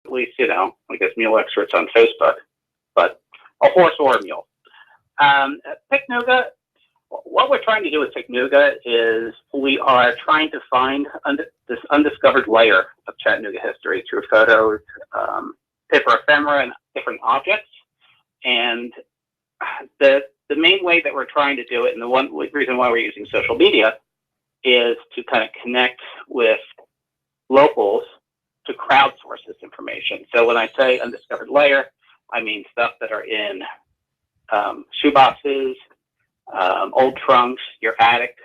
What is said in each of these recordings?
at least, I guess mule experts on Facebook, but a horse or a mule. Picnooga, what we're trying to do with Picnooga is we are trying to find this undiscovered layer of Chattanooga history through photos, paper ephemera, and different objects. And the main way that we're trying to do it, and the one reason why we're using social media, is to kind of connect with locals to crowdsource this information. So when I say undiscovered layer, I mean stuff that are in shoeboxes, old trunks, your attic.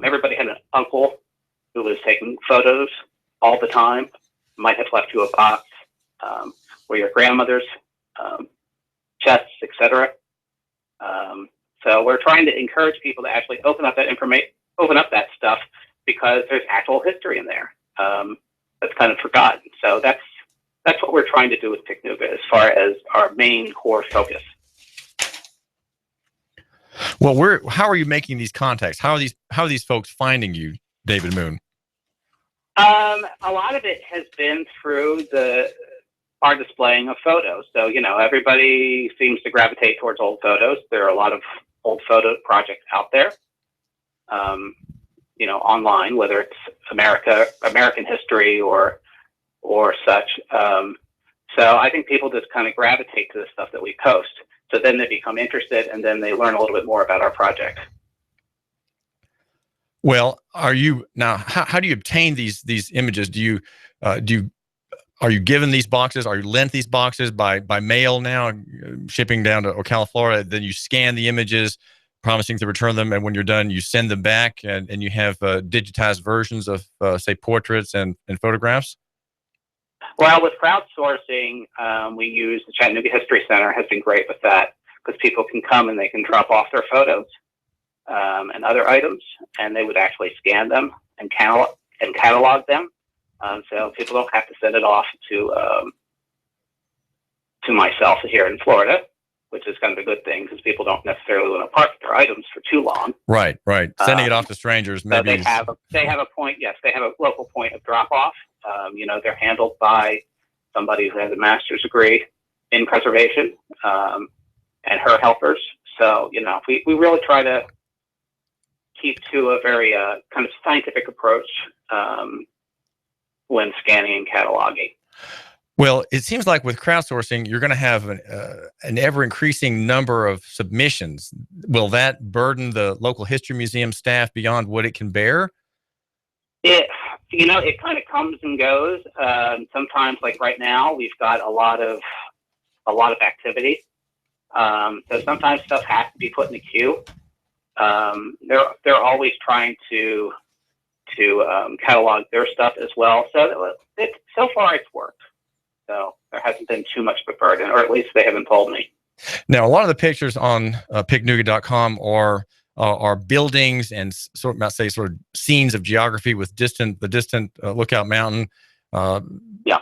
Everybody had an uncle who was taking photos all the time, might have left you a box, or your grandmother's chests, etc. So we're trying to encourage people to actually open up that stuff, because there's actual history in there that's kind of forgotten. So that's what we're trying to do with Picnooga as far as our main core focus. Well, how are you making these contacts? How are these folks finding you, David Moon? A lot of it has been through our displaying of photos. So, everybody seems to gravitate towards old photos. There are a lot of old photo projects out there, online, whether it's American history or such. So I think people just kind of gravitate to the stuff that we post. So then they become interested, and then they learn a little bit more about our project. Well, how do you obtain these images? Are you given these boxes? Are you lent these boxes by mail now, shipping down to Ocala, Florida? Then you scan the images, promising to return them, and when you're done, you send them back, and you have digitized versions of, say, portraits and photographs? Well, with crowdsourcing, we use the Chattanooga History Center. Has been great with that, because people can come and they can drop off their photos and other items, and they would actually scan them and catalog them. So people don't have to send it off to myself here in Florida, which is kind of a good thing, because people don't necessarily want to park their items for too long. Right. Sending it off to strangers, maybe. So they have a point. Yes, they have a local point of drop off. They're handled by somebody who has a master's degree in preservation, and her helpers. So, we really try to keep to a very kind of scientific approach when scanning and cataloging. Well, it seems like with crowdsourcing, you're going to have an ever-increasing number of submissions. Will that burden the local history museum staff beyond what it can bear? It kind of comes and goes. Sometimes, like right now, we've got a lot of activity. So sometimes stuff has to be put in the queue. They're always trying to catalog their stuff as well. So so far it's worked. So there hasn't been too much of a burden, or at least they haven't told me. Now, a lot of the pictures on picnooga.com are buildings and sort of scenes of geography with the distant Lookout Mountain,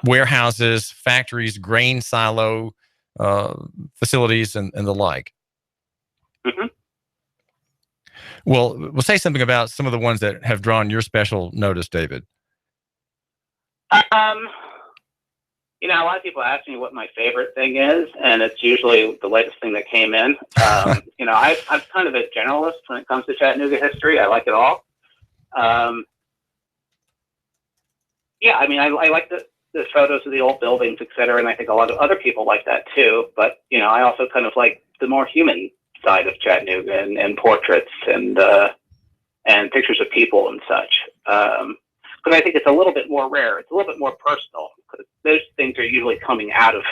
warehouses, factories, grain silo facilities, and the like. Mm-hmm. Well, we'll say something about some of the ones that have drawn your special notice, David. A lot of people ask me what my favorite thing is, and it's usually the latest thing that came in. I'm kind of a generalist when it comes to Chattanooga history. I like it all. I like the photos of the old buildings, et cetera, and I think a lot of other people like that too. But, I also kind of like the more human side of Chattanooga and portraits and pictures of people and such. Because I think it's a little bit more rare. It's a little bit more personal, because those things are usually coming out of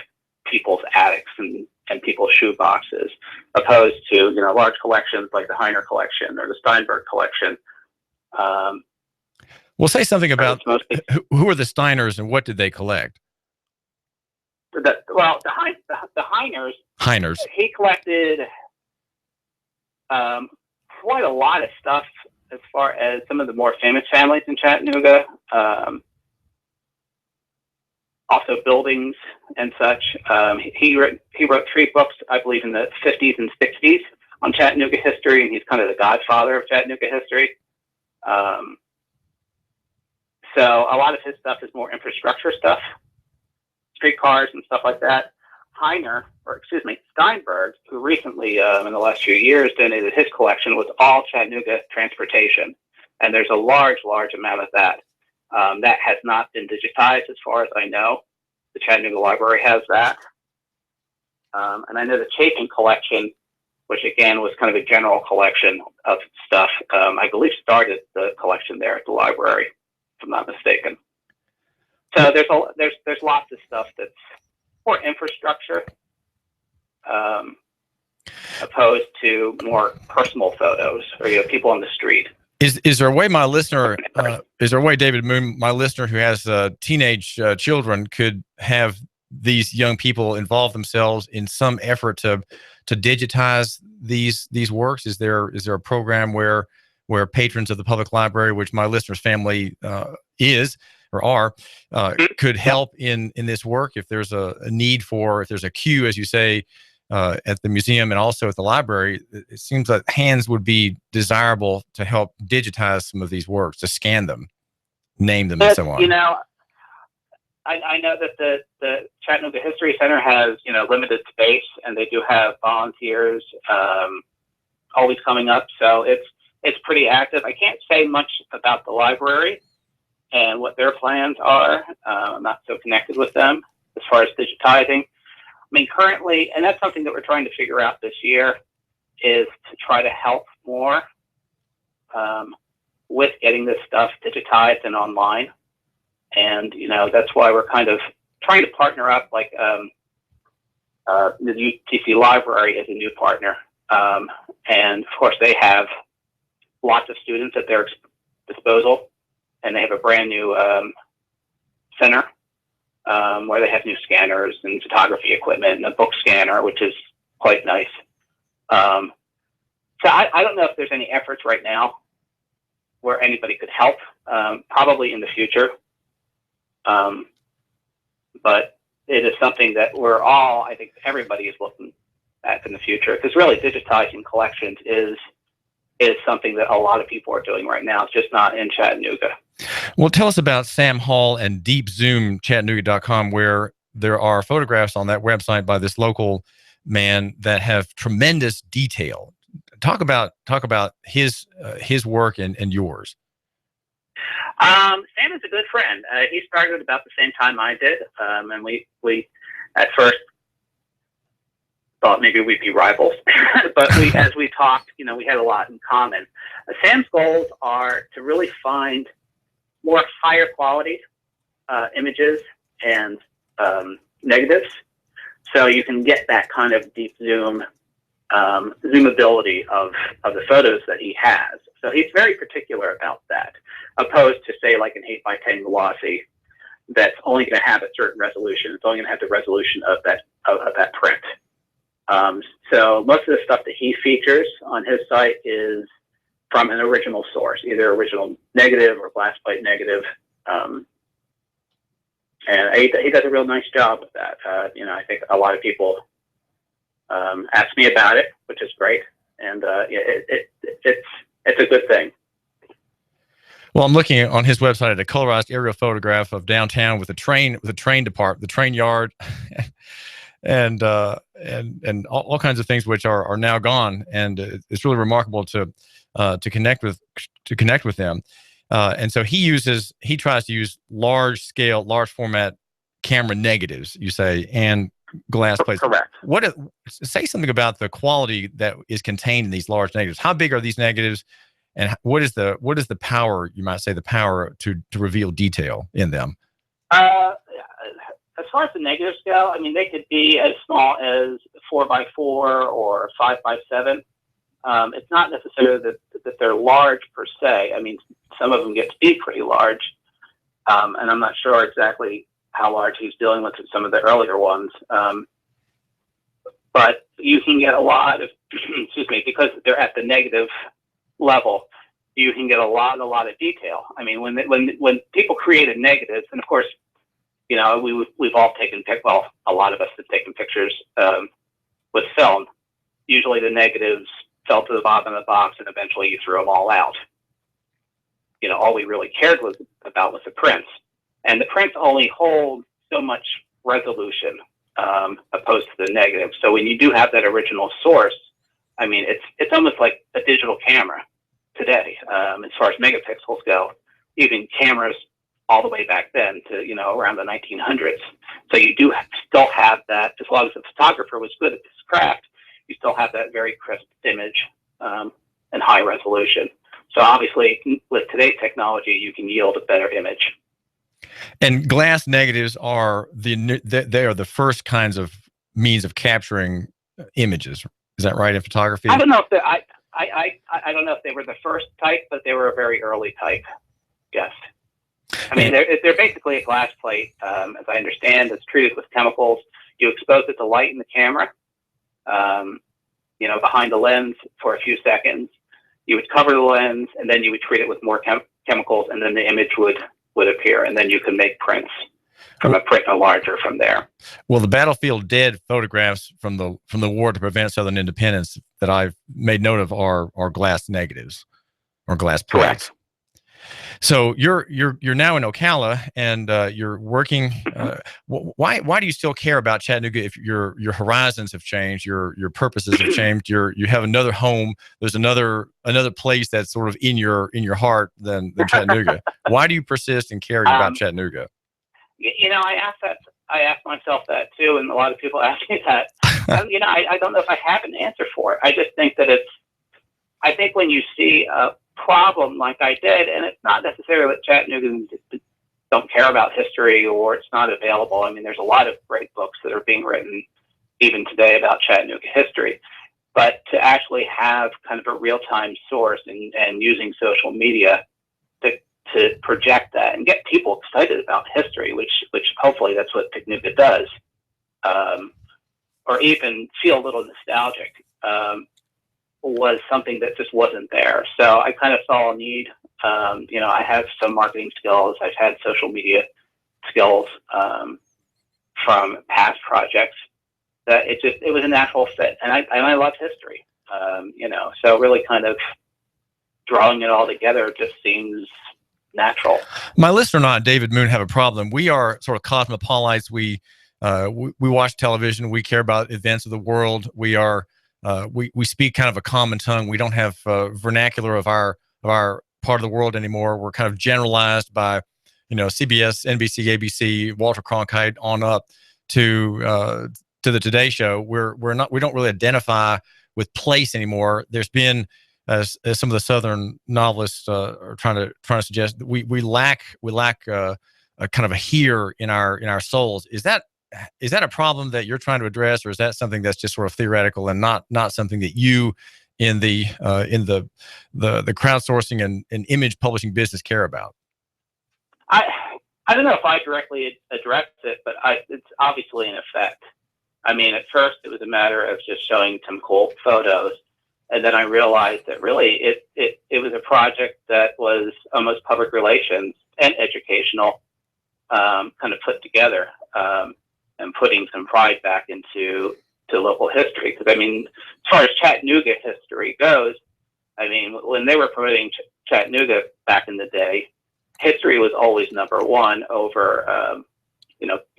people's attics and people's shoe boxes, opposed to, large collections like the Heiner collection or the Steinberg collection. We'll say something about who are the Steiners and what did they collect? The Heiners. Heiners. He collected quite a lot of stuff as far as some of the more famous families in Chattanooga. Also buildings and such. He wrote 3 books, I believe, in the 50s and 60s on Chattanooga history, and he's kind of the godfather of Chattanooga history. So a lot of his stuff is more infrastructure stuff. streetcars and stuff like that. Steinberg, who recently, in the last few years, donated his collection, was all Chattanooga transportation. And there's a large amount of that. That has not been digitized as far as I know. The Chattanooga Library has that. And I know the Chapin collection, which again was kind of a general collection of stuff, I believe started the collection there at the library, if I'm not mistaken. So there's lots of stuff that's more infrastructure, opposed to more personal photos or people on the street. Is there a way my listener, David Moon, my listener who has teenage children, could have these young people involve themselves in some effort to digitize these works? Is there a program where patrons of the public library, which my listener's family is or are, could help in this work if there's a need for, if there's a queue, as you say, at the museum and also at the library? It seems that hands would be desirable to help digitize some of these works, to scan them, name them, and so on. I know that the Chattanooga History Center has, limited space, and they do have volunteers always coming up. So it's pretty active. I can't say much about the library and what their plans are. I'm not so connected with them as far as digitizing. I mean, currently, and that's something that we're trying to figure out this year, is to try to help more with getting this stuff digitized and online. And, that's why we're kind of trying to partner up, like the UTC Library is a new partner. And, of course, they have lots of students at their disposal, and they have a brand new center where they have new scanners and photography equipment and a book scanner, which is quite nice. So I don't know if there's any efforts right now where anybody could help, probably in the future. But it is something that I think everybody is looking at in the future, because really digitizing collections is something that a lot of people are doing right now. It's just not in Chattanooga. Well, tell us about Sam Hall and DeepZoomChattanooga.com, where there are photographs on that website by this local man that have tremendous detail. Talk about his work and yours. Sam is a good friend. He started about the same time I did, and we at first thought maybe we'd be rivals, but as we talked, we had a lot in common. Sam's goals are to really find more higher quality images and negatives, so you can get that kind of deep zoomability of the photos that he has. So he's very particular about that, opposed to, say, like an 8x10 glossy that's only going to have a certain resolution. It's only going to have the resolution of that print. So most of the stuff that he features on his site is from an original source, either original negative or glass plate negative. And he does a real nice job with that. I think a lot of people ask me about it, which is great. And it's a good thing. Well, I'm looking on his website at a colorized aerial photograph of downtown with a train department, the train yard, and all kinds of things which are now gone. And it's really remarkable to connect with them. And so he tries to use large format camera negatives, you say, and glass plates. Correct. Say something about the quality that is contained in these large negatives. How big are these negatives, and what is the power, you might say, the power to reveal detail in them? As far as the negatives go, I mean, they could be as small as 4x4 or 5x7. It's not necessarily that they're large per se. I mean, some of them get to be pretty large, and I'm not sure exactly how large he's dealing with in some of the earlier ones. But you can get a lot of, because they're at the negative level, you can get a lot of detail. I mean, when people created negatives, and of course, we've all taken a lot of us have taken pictures with film. Usually the negatives fell to the bottom of the box, and eventually you threw them all out. All we really cared about was the prints. And the prints only hold so much resolution opposed to the negative. So when you do have that original source, I mean, it's almost like a digital camera today, as far as megapixels go. Even cameras all the way back then to, around the 1900s. So you do still have that, as long as the photographer was good at this craft, you still have that very crisp image and high resolution. So obviously, with today's technology, you can yield a better image. And glass negatives are they are the first kinds of means of capturing images. Is that right in photography? I don't know if I don't know if they were the first type, but they were a very early type. Yes. I mean, they're basically a glass plate, as I understand. It's treated with chemicals. You expose it to light in the camera, behind the lens for a few seconds. You would cover the lens, and then you would treat it with more chemicals, and then the image would appear, and then you can make prints from a print enlarger from there. Well, the battlefield dead photographs from the war to prevent Southern independence that I've made note of are glass negatives or glass plates. Correct. So you're now in Ocala, and you're working. Why do you still care about Chattanooga if your horizons have changed, your purposes have changed, you have another home, there's another place that's sort of in your heart than Chattanooga? Why do you persist in caring about Chattanooga? I ask myself that too, and a lot of people ask me that. I don't know if I have an answer for it. I just think that I think when you see a problem like I did, and it's not necessarily that Chattanooga don't care about history or it's not available. I mean, there's a lot of great books that are being written even today about Chattanooga history, but to actually have kind of a real-time source and using social media to project that and get people excited about history, which hopefully that's what Picnooga does, or even feel a little nostalgic, was something that just wasn't there. So I kind of saw a need. I have some marketing skills. I've had social media skills from past projects. That it was a natural fit, and I love history. So really kind of drawing it all together just seems natural. My listener and I, David Moon, have a problem. We are sort of cosmopolites. We watch television. We care about events of the world. We are we speak kind of a common tongue. We don't have vernacular of our part of the world anymore. We're kind of generalized by CBS, NBC, ABC, Walter Cronkite on up to the Today Show. We don't really identify with place anymore. There's been, as some of the Southern novelists are trying to suggest, that we lack a kind of a here in our souls. Is that a problem that you're trying to address, or is that something that's just sort of theoretical and not something that you in the crowdsourcing and image publishing business care about? I don't know if I directly addressed it, but it's obviously an effect. I mean, at first it was a matter of just showing some cool photos. And then I realized that really it was a project that was almost public relations and educational, kind of put together, and putting some pride back into local history. Because I mean, as far as Chattanooga history goes, I mean, when they were promoting Chattanooga back in the day, history was always number one over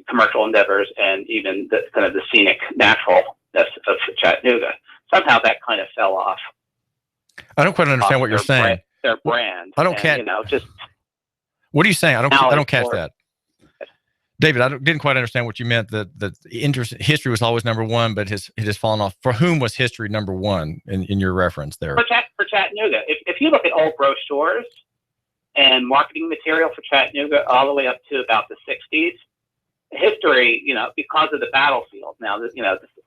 commercial endeavors and even the kind of the scenic naturalness of Chattanooga. Somehow that kind of fell off. I don't quite understand what you're saying. Their brand. I don't catch. What are you saying? I don't catch that. David, I didn't quite understand what you meant. That history was always number one, but it has fallen off. For whom was history number one in your reference there? For Chattanooga. If you look at old brochures and marketing material for Chattanooga all the way up to about the 60s, history, because of the battlefield. Now, of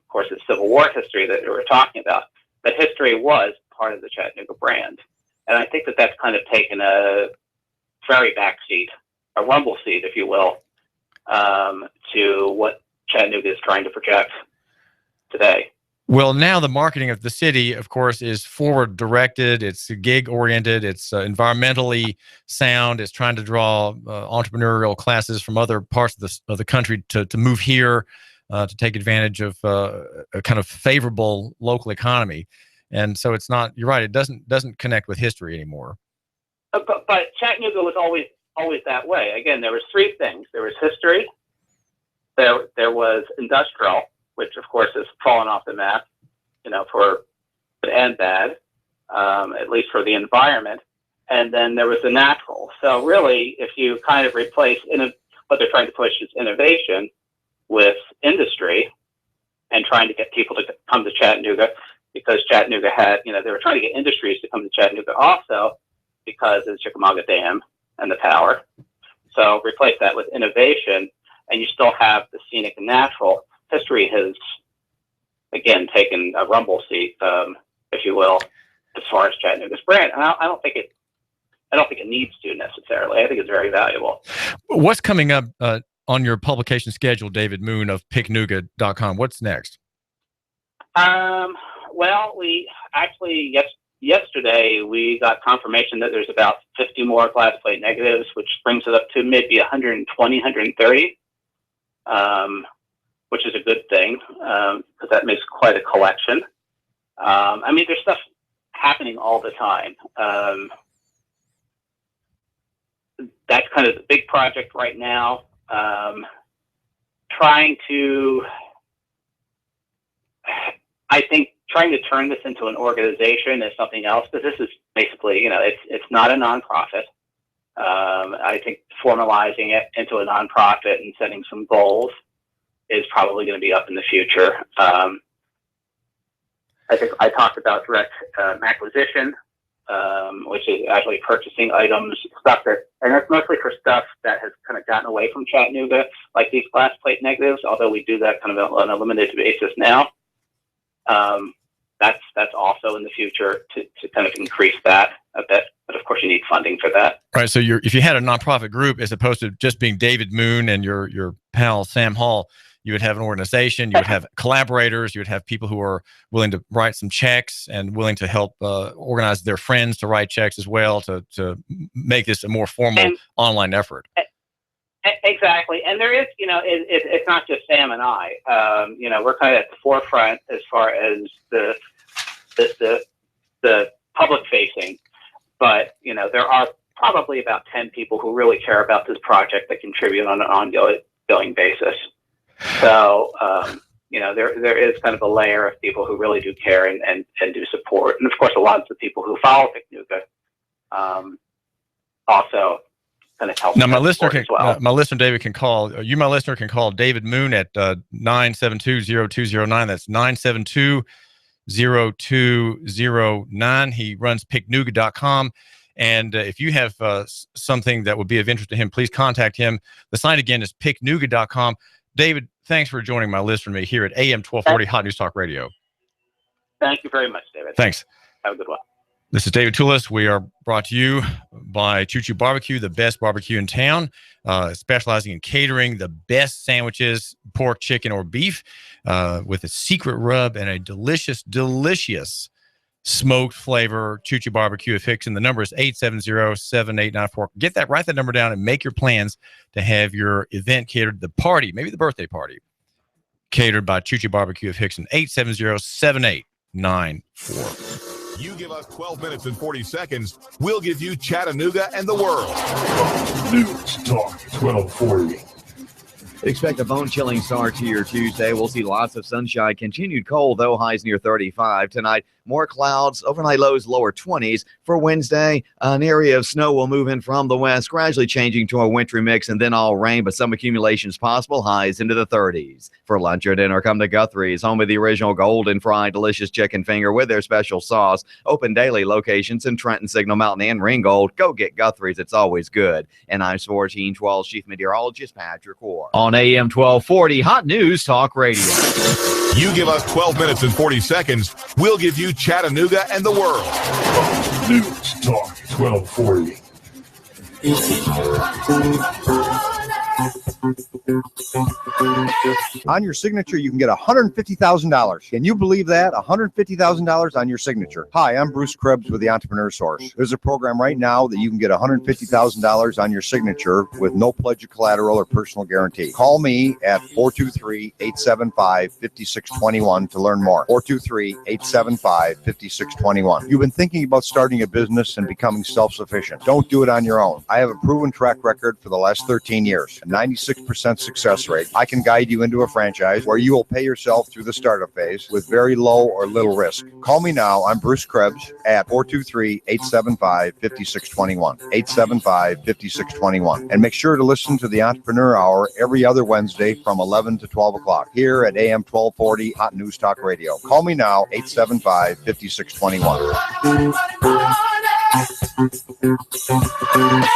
course, it's Civil War history that we're talking about, but history was part of the Chattanooga brand. And I think that that's kind of taken a very backseat, a rumble seat, if you will, to what Chattanooga is trying to project today. Well, now the marketing of the city, of course, is forward directed. It's gig oriented. It's environmentally sound. It's trying to draw entrepreneurial classes from other parts of the country to move here to take advantage of a kind of favorable local economy. And so it's not. You're right. It doesn't connect with history anymore. But Chattanooga was always that way. Again, there was three things. There was history, there was industrial, which of course has fallen off the map, for good and bad, at least for the environment. And then there was the natural. So really, if you kind of replace what they're trying to push is innovation with industry, and trying to get people to come to Chattanooga, because Chattanooga had, they were trying to get industries to come to Chattanooga also because of the Chickamauga Dam and the power. So replace that with innovation, and you still have the scenic and natural. History has, again, taken a rumble seat, if you will, as far as Chattanooga's brand. And I don't think it needs to necessarily. I think it's very valuable. What's coming up on your publication schedule, David Moon of Picnooga.com? What's next? Well, we actually, yesterday, we got confirmation that there's about 50 more glass plate negatives, which brings it up to maybe 120, 130, which is a good thing, because that makes quite a collection. There's stuff happening all the time. That's kind of the big project right now. Trying to turn this into an organization is something else, because this is basically, it's not a nonprofit. I think formalizing it into a nonprofit and setting some goals is probably going to be up in the future. I think I talked about direct acquisition, which is actually purchasing items, and that's mostly for stuff that has kind of gotten away from Chattanooga, like these glass plate negatives, although we do that kind of on a limited basis now. That's also in the future to kind of increase that a bit, but of course you need funding for that. Right. So if you had a nonprofit group, as opposed to just being David Moon and your pal Sam Hall, you would have an organization, you would have collaborators, you would have people who are willing to write some checks and willing to help organize their friends to write checks as well, to make this a more formal online effort. Exactly. And there is, it's not just Sam and I. We're kind of at the forefront as far as the public facing, but, there are probably about 10 people who really care about this project that contribute on an ongoing basis. So, there is kind of a layer of people who really do care and do support. And of course, a lot of the people who follow Picnooga also kind of help. Now, my listener David can call, my listener can call David Moon at 972-0209. That's 972-0209. He runs Picnooga.com. And if you have something that would be of interest to him, please contact him. The site again is Picnooga.com. David, thanks for joining my listener and me here at AM 1240 Hot News Talk Radio. Thank you very much, David. Thanks. Have a good one. This is David Tulis. We are brought to you by Choo Choo Barbecue, the best barbecue in town, specializing in catering the best sandwiches, pork, chicken, or beef, with a secret rub and a delicious, delicious smoked flavor. Choo Choo Barbecue of Hickson. The number is 870-7894. Get that, write that number down, and make your plans to have your event catered, the party, maybe the birthday party, catered by Choo Choo Barbecue of Hickson. 870-7894. You give us 12 minutes and 40 seconds, we'll give you Chattanooga and the world. News Talk 1240. Expect a bone-chilling start to your Tuesday. We'll see lots of sunshine. Continued cold, though, highs near 35. Tonight, more clouds, overnight lows lower 20s. For Wednesday, an area of snow will move in from the west, gradually changing to a wintry mix, and then all rain, but some accumulations possible, highs into the 30s. For lunch or dinner, come to Guthrie's, home of the original golden fried delicious chicken finger with their special sauce. Open daily, locations in Trenton, Signal Mountain, and Ringgold. Go get Guthrie's. It's always good. And I'm 1412 Chief Meteorologist Patrick Ward. On AM 1240, Hot News Talk Radio. You give us 12 minutes and 40 seconds, we'll give you Chattanooga and the world. News Talk 1240. On your signature, you can get $150,000. Can you believe that? $150,000 on your signature. Hi, I'm Bruce Krebs with the Entrepreneur Source. There's a program right now that you can get $150,000 on your signature with no pledge of collateral or personal guarantee. Call me at 423-875-5621 to learn more. 423-875-5621. You've been thinking about starting a business and becoming self-sufficient. Don't do it on your own. I have a proven track record for the last 13 years. A 96 96% success rate. I can guide you into a franchise where you will pay yourself through the startup phase with very low or little risk. Call me now. I'm Bruce Krebs at 423-875-5621. 875-5621. And make sure to listen to the Entrepreneur Hour every other Wednesday from 11 to 12 o'clock here at AM 1240 Hot News Talk Radio. Call me now, 875-5621.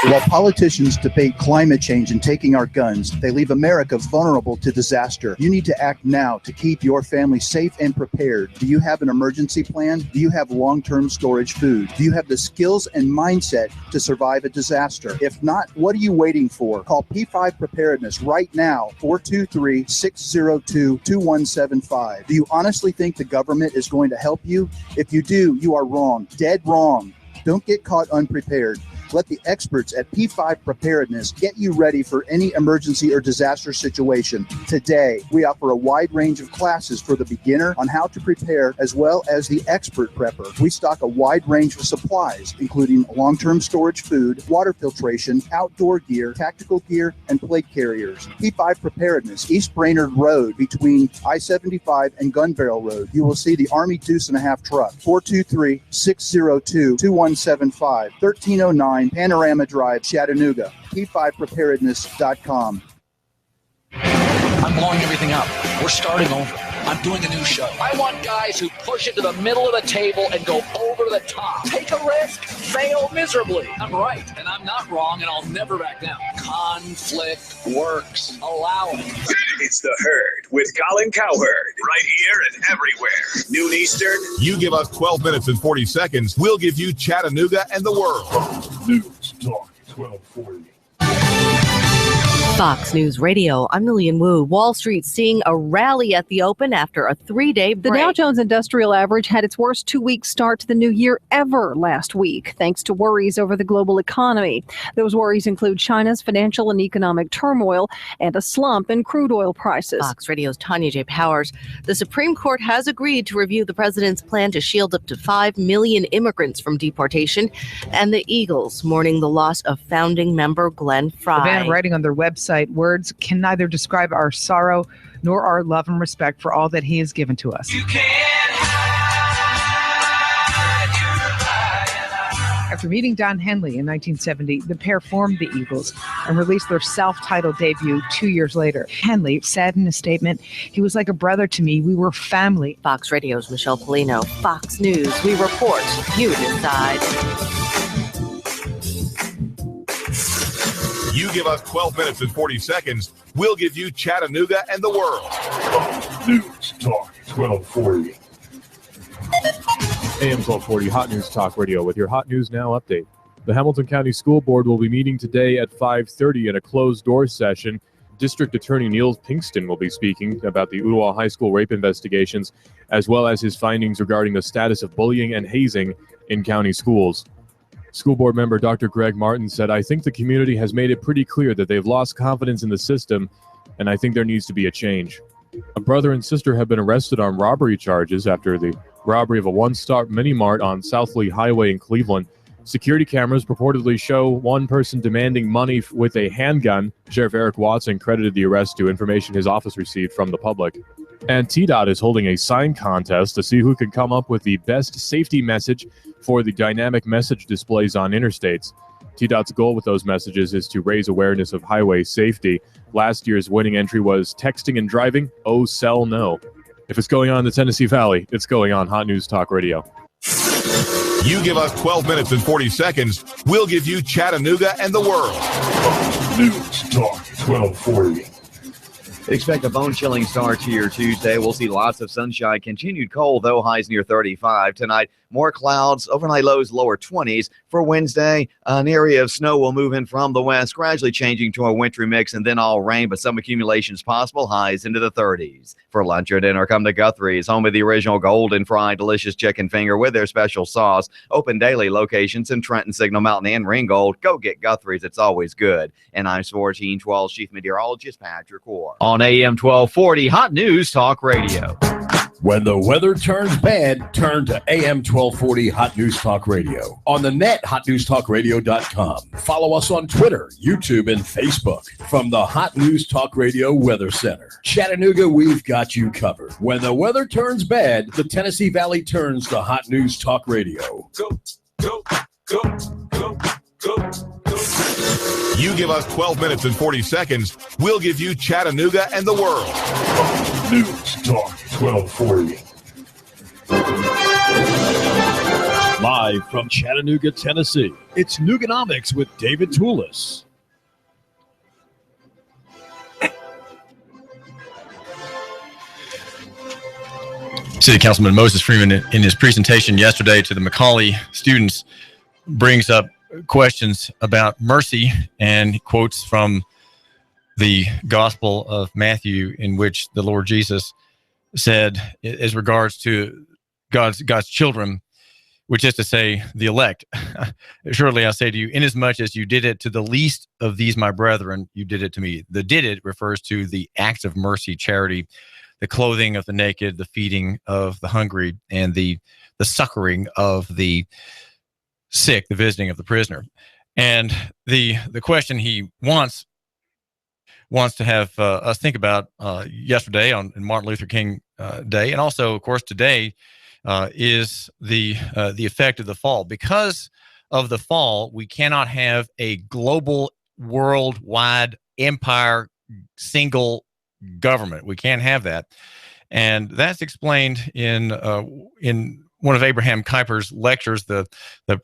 While politicians debate climate change and taking our guns, they leave America vulnerable to disaster. You need to act now to keep your family safe and prepared. Do you have an emergency plan? Do you have long-term storage food? Do you have the skills and mindset to survive a disaster? If not, what are you waiting for? Call P5 Preparedness right now, 423-602-2175. Do you honestly think the government is going to help you? If you do, you are wrong. Dead wrong. Don't get caught unprepared. Let the experts at P5 Preparedness get you ready for any emergency or disaster situation. Today, we offer a wide range of classes for the beginner on how to prepare, as well as the expert prepper. We stock a wide range of supplies, including long-term storage food, water filtration, outdoor gear, tactical gear, and plate carriers. P5 Preparedness, East Brainerd Road between I-75 and Gun Barrel Road. You will see the Army Deuce and a Half truck, 423-602-2175, 1309 Panorama Drive, Chattanooga, P5Preparedness.com. I'm blowing everything up. We're starting over. I'm doing a new show. I want guys who push it to the middle of the table and go over the top. Take a risk, fail miserably. I'm right, and I'm not wrong, and I'll never back down. Conflict works. Allow it. It's The Herd with Colin Cowherd. Right here and everywhere. Noon Eastern. You give us 12 minutes and 40 seconds, we'll give you Chattanooga and the world. News Talk 1240. Fox News Radio, I'm Lillian Wu. Wall Street seeing a rally at the open after a 3-day break. The Dow Jones Industrial Average had its worst 2-week start to the new year ever last week, thanks to worries over the global economy. Those worries include China's financial and economic turmoil and a slump in crude oil prices. Fox Radio's Tanya J. Powers. The Supreme Court has agreed to review the president's plan to shield up to 5 million immigrants from deportation, and the Eagles mourning the loss of founding member Glenn Fry. The band writing on their website, words can neither describe our sorrow nor our love and respect for all that he has given to us. You can't hide. After meeting Don Henley in 1970, the pair formed the Eagles and released their self-titled debut 2 years later. Henley said in a statement, "He was like a brother to me. We were family." Fox Radio's Michelle Polino. Fox News. We report. You decide. You give us 12 minutes and 40 seconds, we'll give you Chattanooga and the world. News Talk 1240. AM 1240 Hot News Talk Radio with your Hot News Now update. The Hamilton County School Board will be meeting today at 5:30 in a closed-door session. District Attorney Neil Pinkston will be speaking about the Ottawa High School rape investigations, as well as his findings regarding the status of bullying and hazing in county schools. School board member Dr. Greg Martin said, "I think the community has made it pretty clear that they've lost confidence in the system, and I think there needs to be a change." A brother and sister have been arrested on robbery charges after the robbery of a one-stop mini-mart on South Lee Highway in Cleveland. Security cameras purportedly show one person demanding money with a handgun. Sheriff Eric Watson credited the arrest to information his office received from the public. And TDOT is holding a sign contest to see who can come up with the best safety message for the dynamic message displays on interstates. TDOT's goal with those messages is to raise awareness of highway safety. Last year's winning entry was "Texting and driving, oh, sell no." If it's going on in the Tennessee Valley, it's going on Hot News Talk Radio. You give us 12 minutes and 40 seconds, we'll give you Chattanooga and the world. News Talk 1240. Expect a bone-chilling start to your Tuesday. We'll see lots of sunshine, continued cold, though highs near 35. Tonight, more clouds, overnight lows lower 20s. For Wednesday, an area of snow will move in from the west, gradually changing to a wintry mix, and then all rain, but some accumulations possible, highs into the 30s. For lunch or dinner, come to Guthrie's, home of the original golden fried delicious chicken finger with their special sauce. Open daily, locations in Trenton, Signal Mountain, and Ringgold. Go get Guthrie's, it's always good. And I'm 1412 Chief Meteorologist Patrick Orr. On AM 1240, Hot News Talk Radio. When the weather turns bad, turn to AM 1240 Hot News Talk Radio. On the net, hotnewstalkradio.com. Follow us on Twitter, YouTube, and Facebook. From the Hot News Talk Radio Weather Center. Chattanooga, we've got you covered. When the weather turns bad, the Tennessee Valley turns to Hot News Talk Radio. Go, go, go, go, go, go. You give us 12 minutes and 40 seconds, we'll give you Chattanooga and the world. News Talk 1240. Live from Chattanooga, Tennessee, it's Nooganomics with David Tulis. City Councilman Moses Freeman, in his presentation yesterday to the Macaulay students, brings up questions about mercy, and he quotes from the Gospel of Matthew, in which the Lord Jesus said, as regards to God's children, which is to say, the elect, surely I say to you, inasmuch as you did it to the least of these my brethren, you did it to me. The did it refers to the acts of mercy, charity, the clothing of the naked, the feeding of the hungry, and the succoring of the sick, the visiting of the prisoner. And the question he wants to have us think about yesterday on Martin Luther King Day, and also, of course, today, is the effect of the fall. Because of the fall, we cannot have a global, worldwide empire, single government. We can't have that, and that's explained in one of Abraham Kuyper's lectures, the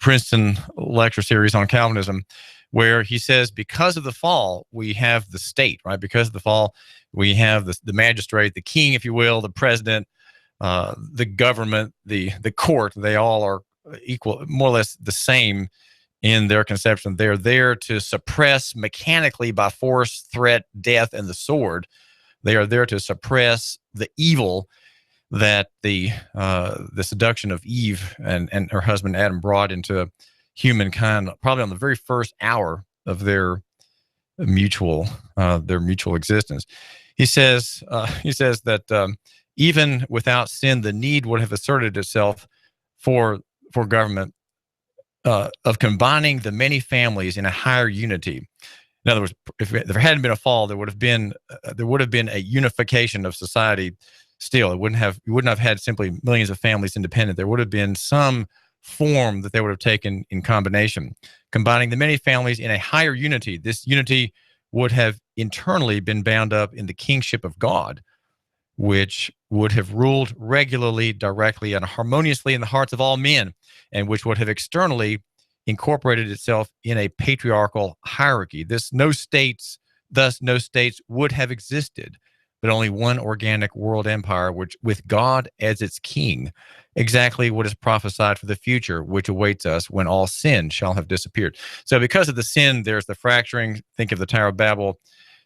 Princeton lecture series on Calvinism, where he says, because of the fall, we have the state, right? Because of the fall, we have the magistrate, the king, if you will, the president, the government, the court. They all are equal, more or less the same in their conception. They're there to suppress mechanically by force, threat, death, and the sword. They are there to suppress the evil that the seduction of Eve and her husband Adam brought into humankind, probably on the very first hour of their mutual existence. He says that even without sin, the need would have asserted itself for government of combining the many families in a higher unity. In other words, if there hadn't been a fall, there would have been a unification of society. Still, you wouldn't have had simply millions of families independent. There would have been some form that they would have taken in combination, combining the many families in a higher unity. This unity would have internally been bound up in the kingship of God, which would have ruled regularly, directly, and harmoniously in the hearts of all men, and which would have externally incorporated itself in a patriarchal hierarchy. Thus, no states would have existed, but only one organic world empire, which with God as its king, exactly what is prophesied for the future, which awaits us when all sin shall have disappeared. So because of the sin, there's the fracturing. Think of the Tower of Babel.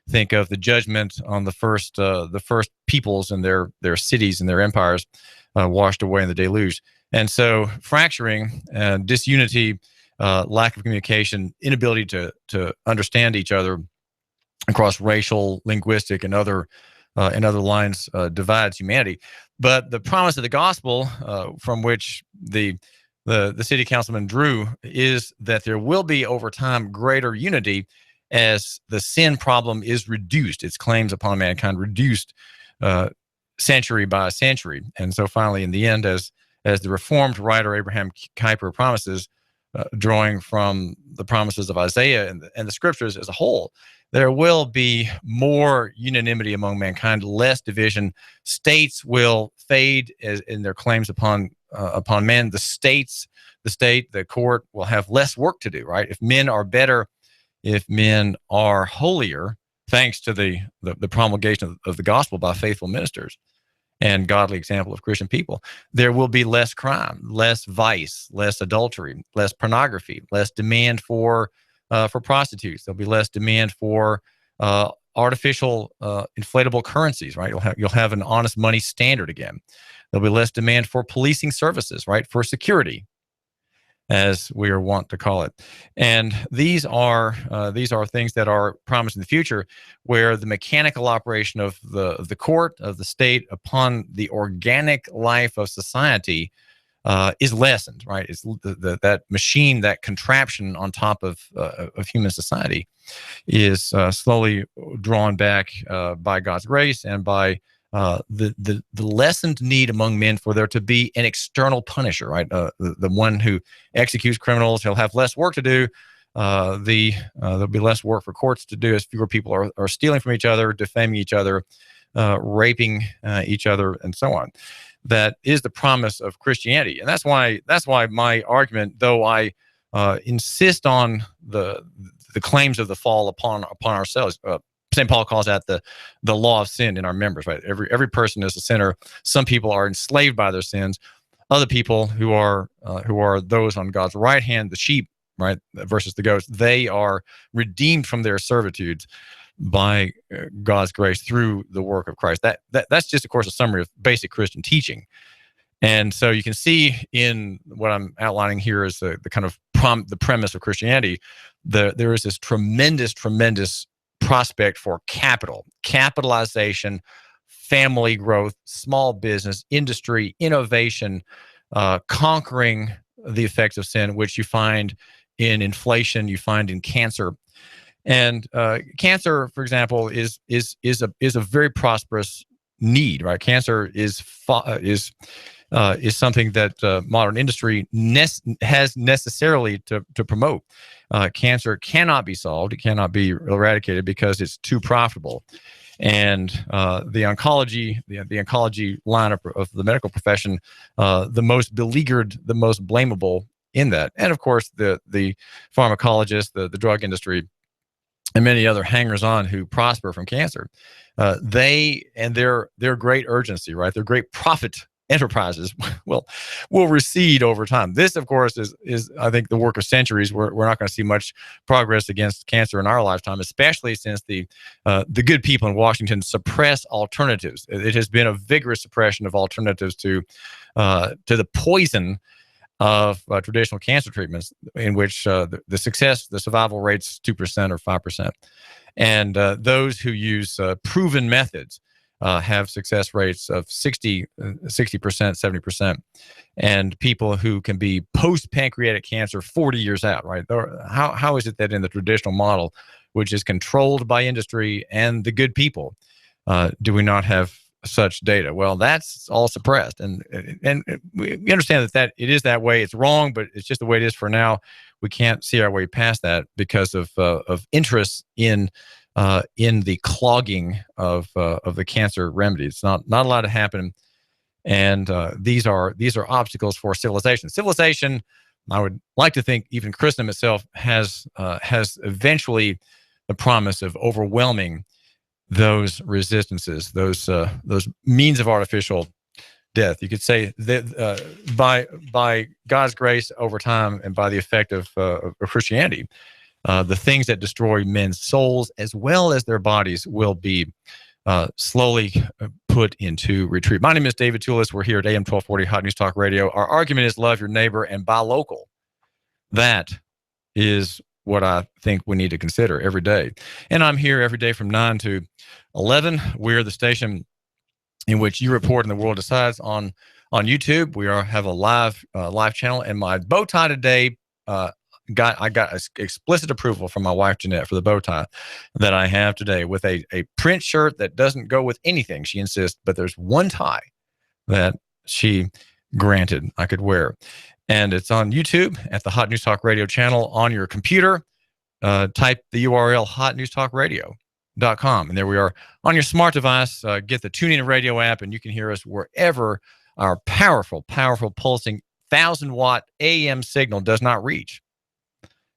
Think of the judgment on the first peoples and their cities and their empires washed away in the deluge. And so fracturing, disunity, lack of communication, inability to understand each other across racial, linguistic, and other lines divides humanity. But the promise of the gospel, from which the city councilman drew, is that there will be over time greater unity as the sin problem is reduced, its claims upon mankind reduced century by century. And so finally, in the end, as the Reformed writer Abraham Kuyper promises, drawing from the promises of Isaiah and the scriptures as a whole, there will be more unanimity among mankind, less division. States will fade in their claims upon men. The state, the court will have less work to do, right? If men are better, if men are holier, thanks to the promulgation of the gospel by faithful ministers and godly example of Christian people, there will be less crime, less vice, less adultery, less pornography, less demand for prostitutes. There'll be less demand for artificial inflatable currencies, right? You'll have an honest money standard again. There'll be less demand for policing services, right? For security. as we are wont to call it. And these are things that are promised in the future, where the mechanical operation of the court, of the state, upon the organic life of society is lessened, right? It's that machine, that contraption on top of human society is slowly drawn back by God's grace and by the lessened need among men for there to be an external punisher, right? The one who executes criminals, he'll have less work to do. There'll be less work for courts to do as fewer people are stealing from each other, defaming each other, raping each other, and so on. That is the promise of Christianity, and that's why my argument, though I insist on the claims of the fall upon ourselves. St. Paul calls that the law of sin in our members, right? Every person is a sinner. Some people are enslaved by their sins. Other people who are those on God's right hand, the sheep, right, versus the goats, they are redeemed from their servitudes by God's grace through the work of Christ. That's just, of course, a summary of basic Christian teaching. And so you can see in what I'm outlining here is the kind of the premise of Christianity. There is this tremendous prospect for capitalization, family growth, small business, industry, innovation, conquering the effects of sin, which you find in inflation, you find in cancer. And cancer, for example, is a very prosperous need, right? Cancer is something that modern industry has necessarily to promote. Cancer cannot be solved; it cannot be eradicated because it's too profitable. And the oncology line of the medical profession, the most beleaguered, the most blamable in that, and of course the pharmacologists, the drug industry, and many other hangers-on who prosper from cancer, their great urgency, right? Their great profit enterprises will recede over time. This, of course, is I think the work of centuries. We're not going to see much progress against cancer in our lifetime, especially since the good people in Washington suppress alternatives. It has been a vigorous suppression of alternatives to the poison of traditional cancer treatments, in which the survival rate's 2% or 5%. And those who use proven methods have success rates of 60%, 70%. And people who can be post-pancreatic cancer 40 years out, right? How is it that in the traditional model, which is controlled by industry and the good people, do we not have such data? Well, that's all suppressed, and we understand that it is that way. It's wrong, but it's just the way it is for now. We can't see our way past that because of interest in the clogging of the cancer remedy. It's not allowed to happen, and these are obstacles for civilization. Civilization, I would like to think, even Christendom itself has eventually the promise of overwhelming those resistances, those means of artificial death. You could say that by God's grace over time and by the effect of Christianity, the things that destroy men's souls as well as their bodies will be slowly put into retreat. My name is David Tulis. We're here at AM 1240 Hot News Talk Radio. Our argument is love your neighbor and buy local. That is what I think we need to consider every day. And I'm here every day from 9 to 11. We're the station in which you report and the world decides on YouTube. We have a live channel, and my bow tie today, I got explicit approval from my wife, Jeanette, for the bow tie that I have today with a print shirt that doesn't go with anything, she insists, but there's one tie that she granted I could wear. And it's on YouTube at the Hot News Talk Radio channel on your computer. Type the URL hotnewstalkradio.com. And there we are on your smart device. Get the TuneIn Radio app, and you can hear us wherever our powerful pulsing 1,000-watt AM signal does not reach.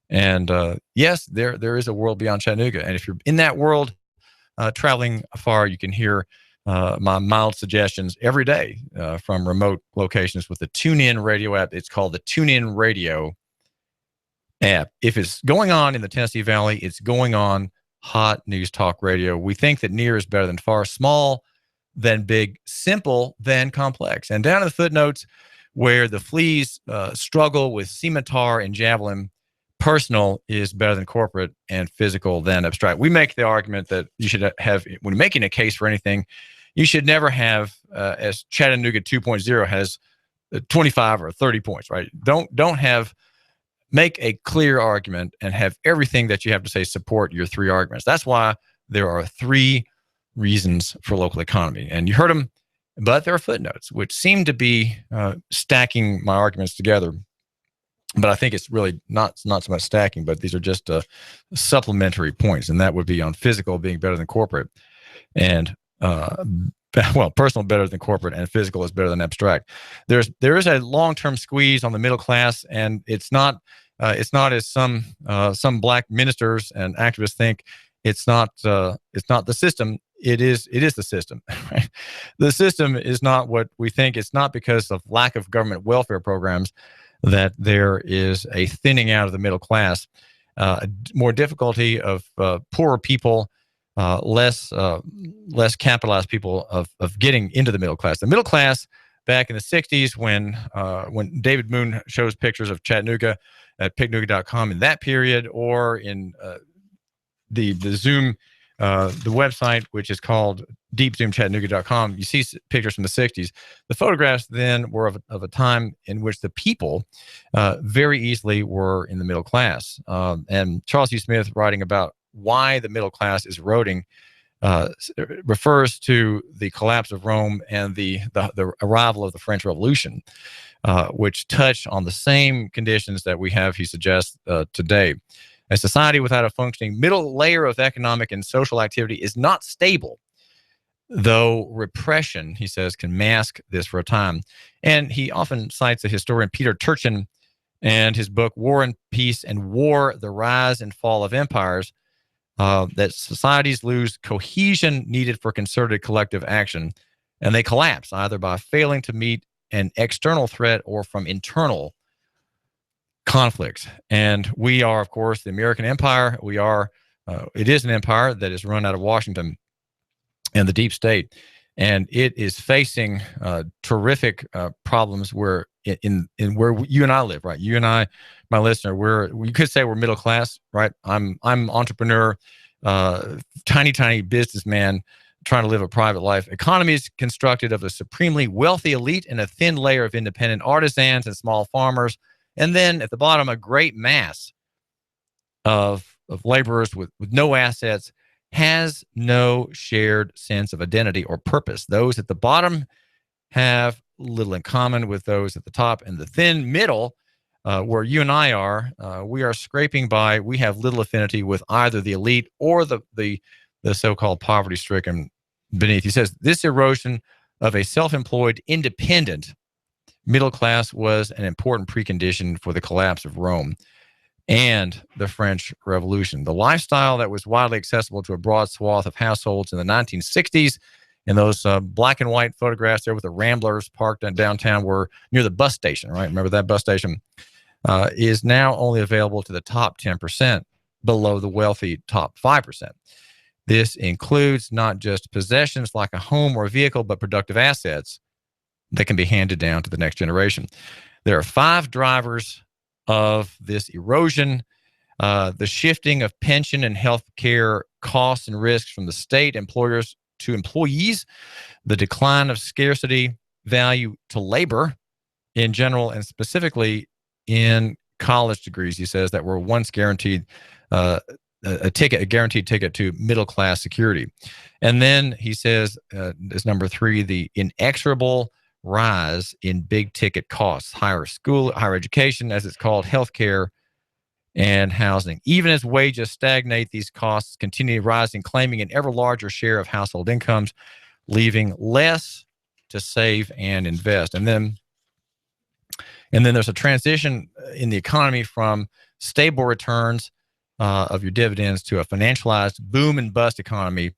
And yes, there is a world beyond Chattanooga. And if you're in that world, traveling afar, you can hear my mild suggestions every day from remote locations with the TuneIn Radio app. It's called the TuneIn Radio app. If it's going on in the Tennessee Valley, it's going on Hot News Talk Radio. We think that near is better than far, small than big, simple than complex. And down in the footnotes, where the fleas struggle with scimitar and javelin. Personal is better than corporate, and physical than abstract. We make the argument that you should have, when making a case for anything, you should never have, as Chattanooga 2.0 has, 25 or 30 points, right? Make a clear argument and have everything that you have to say support your three arguments. That's why there are three reasons for local economy. And you heard them, but there are footnotes, which seem to be stacking my arguments together. But I think it's really not so much stacking, but these are just supplementary points. And that would be on physical being better than corporate, and personal better than corporate, and physical is better than abstract. There is a long-term squeeze on the middle class, and it's not as some black ministers and activists think. It's not the system. It is the system. Right? The system is not what we think. It's not because of lack of government welfare programs that there is a thinning out of the middle class, more difficulty of poorer people, less capitalized people of getting into the middle class. The middle class back in the 60s, when David Moon shows pictures of Chattanooga at Picnooga.com in that period, or in the Zoom, the website, which is called deepzoomchattanooga.com, you see pictures from the 60s. The photographs then were of a time in which the people very easily were in the middle class. And Charles E. Smith, writing about why the middle class is eroding, refers to the collapse of Rome and the arrival of the French Revolution, which touch on the same conditions that we have, he suggests, today. A society without a functioning middle layer of economic and social activity is not stable, though repression, he says, can mask this for a time. And he often cites the historian Peter Turchin and his book War and Peace and War, The Rise and Fall of Empires, that societies lose cohesion needed for concerted collective action, and they collapse either by failing to meet an external threat or from internal conflicts. And we are, of course, the American Empire. It is an empire that is run out of Washington and the deep state, and it is facing terrific problems where in where you and I live, right? You and I, my listener, we could say we're middle class, right? I'm entrepreneur, tiny businessman trying to live a private life. Economy is constructed of a supremely wealthy elite and a thin layer of independent artisans and small farmers. And then at the bottom, a great mass of laborers with no assets, has no shared sense of identity or purpose. Those at the bottom have little in common with those at the top. And the thin middle, where you and I are, we are scraping by. We have little affinity with either the elite or the so-called poverty-stricken beneath. He says, this erosion of a self-employed, independent middle class was an important precondition for the collapse of Rome and the French Revolution. The lifestyle that was widely accessible to a broad swath of households in the 1960s, and those black and white photographs there with the Ramblers parked in downtown were near the bus station, right? Remember that bus station? Is now only available to the top 10%, below the wealthy top 5%. This includes not just possessions like a home or a vehicle, but productive assets that can be handed down to the next generation. There are 5 drivers of this erosion: the shifting of pension and health care costs and risks from the state employers to employees, the decline of scarcity value to labor in general, and specifically in college degrees, he says, that were once guaranteed a guaranteed ticket to middle class security. And then he says, as number 3, the inexorable rise in big ticket costs, higher education, as it's called, healthcare, and housing. Even as wages stagnate, these costs continue rising, claiming an ever larger share of household incomes, leaving less to save and invest. And then there's a transition in the economy from stable returns of your dividends to a financialized boom and bust economy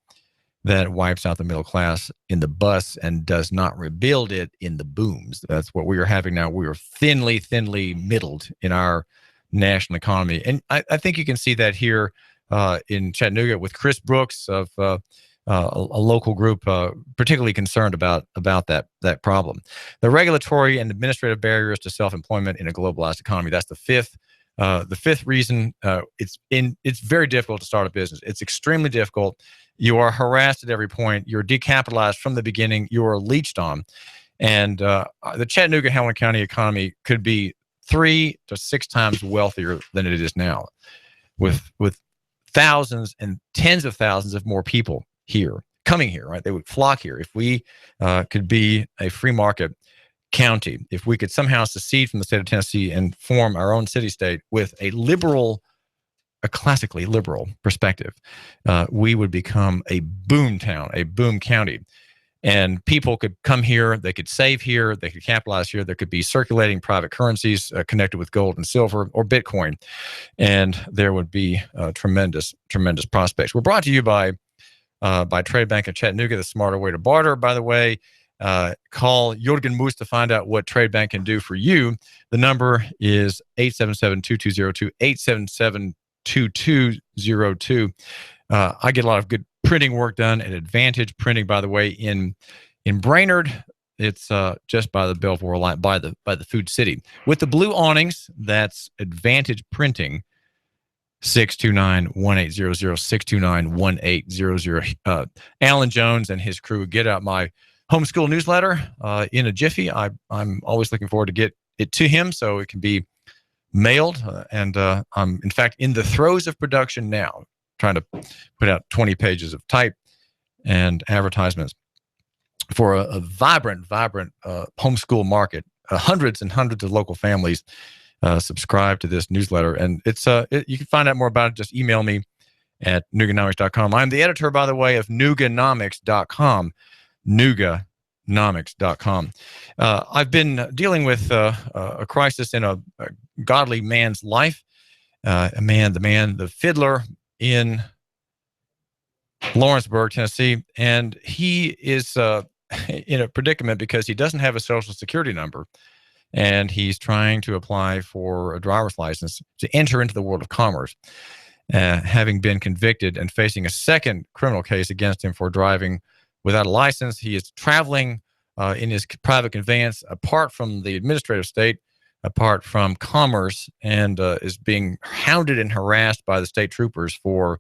that wipes out the middle class in the busts and does not rebuild it in the booms. That's what we are having now. We are thinly middled in our national economy. And I think you can see that here in Chattanooga with Chris Brooks of a local group particularly concerned about that problem. The regulatory and administrative barriers to self-employment in a globalized economy. That's the fifth reason. It's very difficult to start a business. It's extremely difficult. You are harassed at every point. You're decapitalized from the beginning. You are leached on. And the Chattanooga, Hamilton County economy could be 3 to 6 times wealthier than it is now, with thousands and tens of thousands of more people coming here, right? They would flock here. If we could be a free market county, if we could somehow secede from the state of Tennessee and form our own city-state with a classically liberal perspective, we would become a boom town, a boom county. And people could come here, they could save here, they could capitalize here. There could be circulating private currencies connected with gold and silver or Bitcoin. And there would be tremendous prospects. We're brought to you by Trade Bank of Chattanooga, the smarter way to barter, by the way. Call Jürgen Moose to find out what Trade Bank can do for you. The number is 877-2202, 877-2202. I get a lot of good printing work done at Advantage Printing, by the way, in Brainerd. It's just by the Belvoir line, by the Food City. With the blue awnings, that's Advantage Printing, 629-1800, 629-1800. Alan Jones and his crew get out my homeschool newsletter in a jiffy. I'm always looking forward to get it to him so it can be mailed. And I'm, in fact, in the throes of production now, trying to put out 20 pages of type and advertisements for a vibrant homeschool market. Hundreds and hundreds of local families subscribe to this newsletter. And it's you can find out more about it. Just email me at Nooganomics.com. I'm the editor, by the way, of Nooganomics.com. Nooganomics.com. I've been dealing with a crisis in a godly man's life. The fiddler in Lawrenceburg, Tennessee, and he is in a predicament because he doesn't have a Social Security number, and he's trying to apply for a driver's license to enter into the world of commerce, having been convicted and facing a second criminal case against him for driving without a license. He is traveling in his private conveyance apart from the administrative state, apart from commerce, and is being hounded and harassed by the state troopers for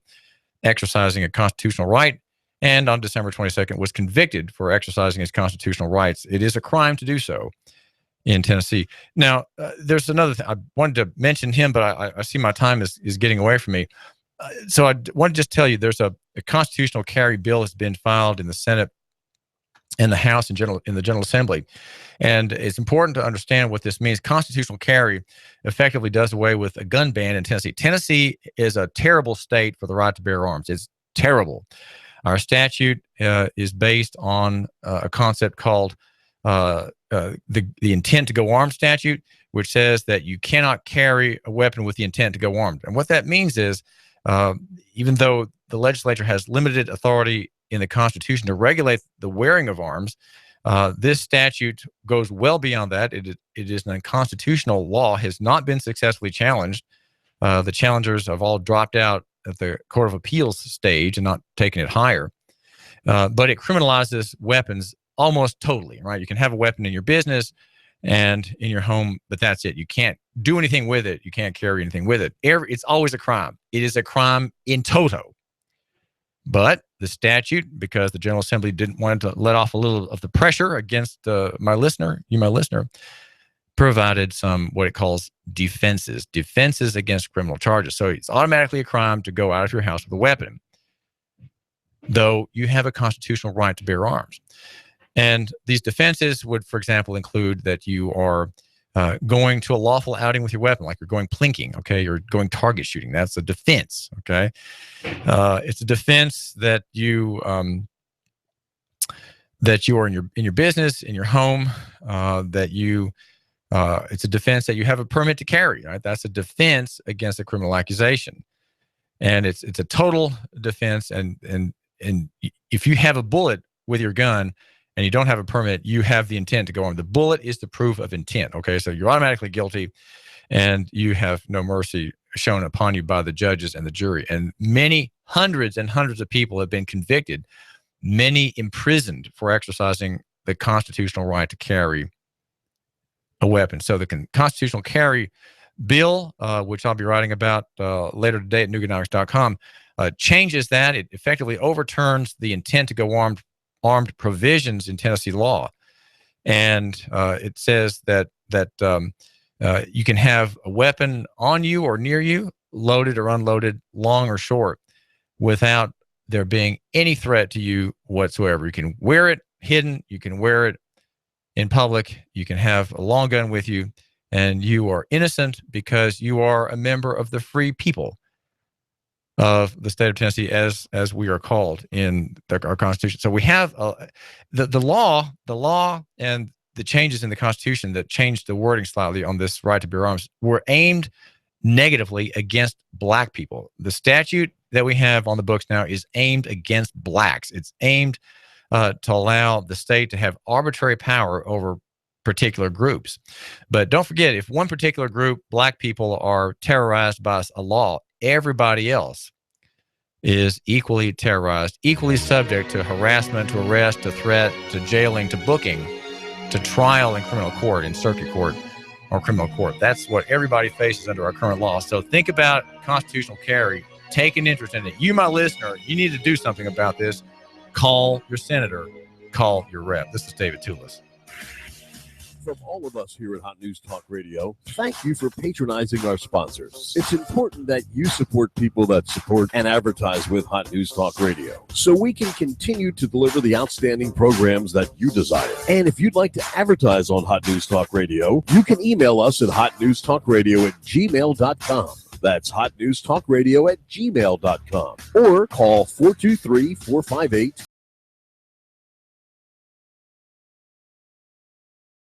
exercising a constitutional right. And on December 22nd was convicted for exercising his constitutional rights. It is a crime to do so in Tennessee. Now, there's another thing. I wanted to mention him, but I see my time is getting away from me. So I want to just tell you, there's a constitutional carry bill has been filed in the Senate and the House in the General Assembly. And it's important to understand what this means. Constitutional carry effectively does away with a gun ban in Tennessee. Tennessee is a terrible state for the right to bear arms. It's terrible. Our statute is based on a concept called the intent to go armed statute, which says that you cannot carry a weapon with the intent to go armed. And what that means is, even though the legislature has limited authority in the Constitution to regulate the wearing of arms, this statute goes well beyond that. It is an unconstitutional law, has not been successfully challenged. The challengers have all dropped out at the Court of Appeals stage and not taken it higher. But it criminalizes weapons almost totally, right? You can have a weapon in your business and in your home, but that's it. You can't do anything with it. You can't carry anything with it. It's always a crime. It is a crime in toto. But the statute, because the General Assembly didn't want to let off a little of the pressure against my listener, provided some what it calls defenses against criminal charges. So it's automatically a crime to go out of your house with a weapon, though you have a constitutional right to bear arms. And these defenses would, for example, include that you are going to a lawful outing with your weapon, like you're going plinking, okay? You're going target shooting. That's a defense, okay? It's a defense that you are in your business, in your home, it's a defense that you have a permit to carry, right? That's a defense against a criminal accusation. And it's a total defense. And if you have a bullet with your gun and you don't have a permit, you have the intent to go armed. The bullet is the proof of intent, okay? So you're automatically guilty and you have no mercy shown upon you by the judges and the jury. And many hundreds and hundreds of people have been convicted many imprisoned for exercising the constitutional right to carry a weapon. So the constitutional carry bill, which I'll be writing about later today at Nooganomics.com, changes that. It effectively overturns the intent to go armed provisions in Tennessee law. And it says that you can have a weapon on you or near you, loaded or unloaded, long or short, without there being any threat to you whatsoever. You can wear it hidden. You can wear it in public. You can have a long gun with you, and you are innocent because you are a member of the free people of the state of Tennessee, as we are called in our Constitution. So we have the law and the changes in the Constitution that changed the wording slightly on this right to bear arms were aimed negatively against black people. The statute that we have on the books now is aimed against blacks. It's aimed to allow the state to have arbitrary power over particular groups. But don't forget, if one particular group, black people, are terrorized by a law, everybody else is equally terrorized, equally subject to harassment, to arrest, to threat, to jailing, to booking, to trial in criminal court, in circuit court or criminal court. That's what everybody faces under our current law. So think about constitutional carry. Take an interest in it. You, my listener, you need to do something about this. Call your senator. Call your rep. This is David Tulis. From all of us here at Hot News Talk Radio, thank you for patronizing our sponsors. It's important that you support people that support and advertise with Hot News Talk Radio, so we can continue to deliver the outstanding programs that you desire. And if you'd like to advertise on Hot News Talk Radio, you can email us at hotnewstalkradio@gmail.com. That's hotnewstalkradio@gmail.com. Or call 423-458